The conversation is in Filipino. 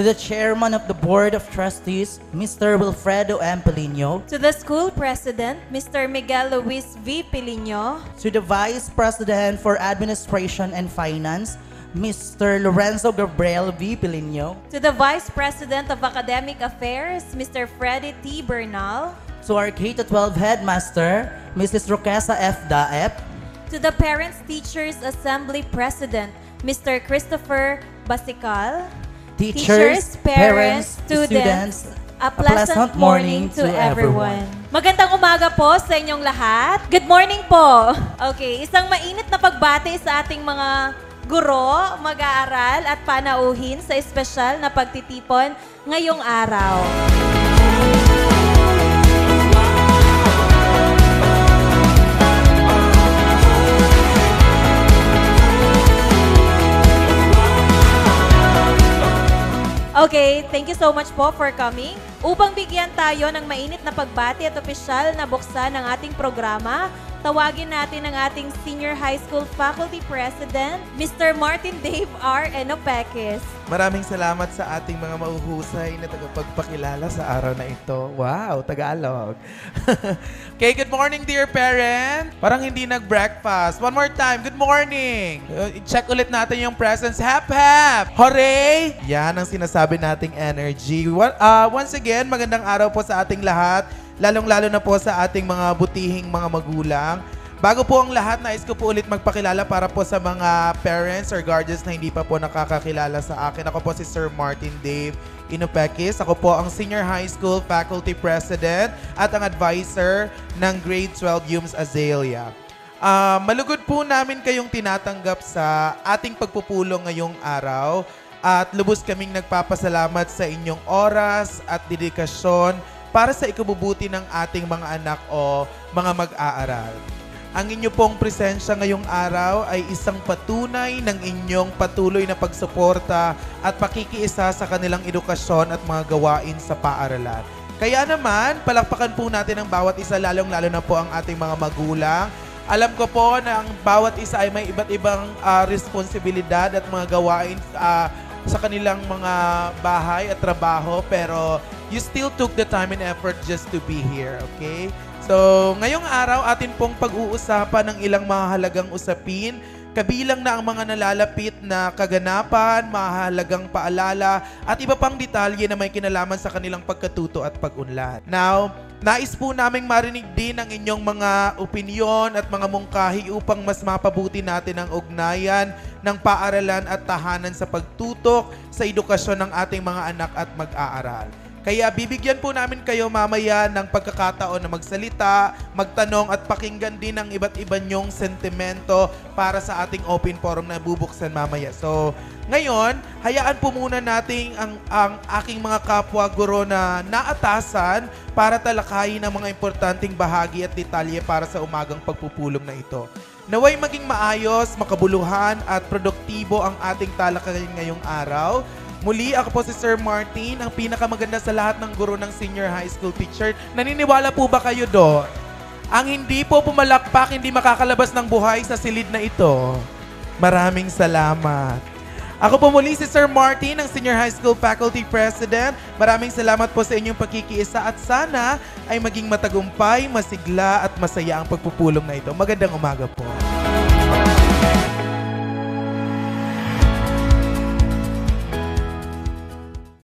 To the Chairman of the Board of Trustees, Mr. Wilfredo M. Pelino. To the School President, Mr. Miguel Luis V. Pilino. To the Vice President for Administration and Finance, Mr. Lorenzo Gabriel V. Pelino. To the Vice President of Academic Affairs, Mr. Freddy T. Bernal. To our K-12 Headmaster, Mrs. Roquesa F. Daep. To the Parents Teachers Assembly President, Mr. Christopher Basical. Teachers, parents, students, a pleasant morning to everyone. Magandang umaga po sa inyong lahat. Good morning po. Okay, isang mainit na pagbati sa ating mga guro, mag-aaral at panauhin sa espesyal na pagtitipon ngayong araw. Okay, thank you so much po for coming. Upang bigyan tayo ng mainit na pagbati at opisyal na buksan ng ating programa, tawagin natin ang ating Senior High School Faculty President, Mr. Martin Dave R. Enopekis. Maraming salamat sa ating mga mauhusay na tagapagpakilala sa araw na ito. Wow, Tagalog. Okay, good morning dear parent. Parang hindi nag-breakfast. One more time, good morning. Check ulit natin yung presence. Hap, hap! Hooray! Yan ang sinasabi nating energy. Once again, magandang araw po sa ating lahat. Lalong-lalo na po sa ating mga butihing mga magulang. Bago po ang lahat, nais ko po ulit magpakilala para po sa mga parents or guardians na hindi pa po nakakakilala sa akin. Ako po si Sir Martin Dave Enopekis. Ako po ang Senior High School Faculty President at ang advisor ng Grade 12 UMS Azalea. Malugod po namin kayong tinatanggap sa ating pagpupulong ngayong araw at lubos kaming nagpapasalamat sa inyong oras at dedikasyon para sa ikabubuti ng ating mga anak o mga mag-aaral. Ang inyo pong presensya ngayong araw ay isang patunay ng inyong patuloy na pagsuporta at pakikiisa sa kanilang edukasyon at mga gawain sa paaralan. Kaya naman, palakpakan po natin ang bawat isa, lalong-lalo na po ang ating mga magulang. Alam ko po na ang bawat isa ay may iba't ibang responsibilidad at mga gawain sa kanilang mga bahay at trabaho, pero you still took the time and effort just to be here, okay? So, ngayong araw, atin pong pag-uusapan ng ilang mahalagang usapin, kabilang na ang mga nalalapit na kaganapan, mahalagang paalala, at iba pang detalye na may kinalaman sa kanilang pagkatuto at pag-unlad. Now, nais po naming marinig din ang inyong mga opinyon at mga mungkahi upang mas mapabuti natin ang ugnayan ng paaralan at tahanan sa pagtutok sa edukasyon ng ating mga anak at mag-aaral. Kaya bibigyan po namin kayo mamaya ng pagkakataon na magsalita, magtanong at pakinggan din ang iba't iba nyong sentimento para sa ating open forum na bubuksan mamaya. So, ngayon, hayaan po muna natin ang aking mga kapwa guro na naatasan para talakayin ang mga importanteng bahagi at detalye para sa umagang pagpupulong na ito. Naway maging maayos, makabuluhan at produktibo ang ating talakayin ngayong araw. Muli, ako po si Sir Martin, ang pinakamaganda sa lahat ng guro ng senior high school teacher. Naniniwala po ba kayo doon? Ang hindi po pumalakpak, hindi makakalabas ng buhay sa silid na ito. Maraming salamat. Ako po muli si Sir Martin, ang Senior High School Faculty President. Maraming salamat po sa inyong pagkikiisa at sana ay maging matagumpay, masigla at masaya ang pagpupulong na ito. Magandang umaga po.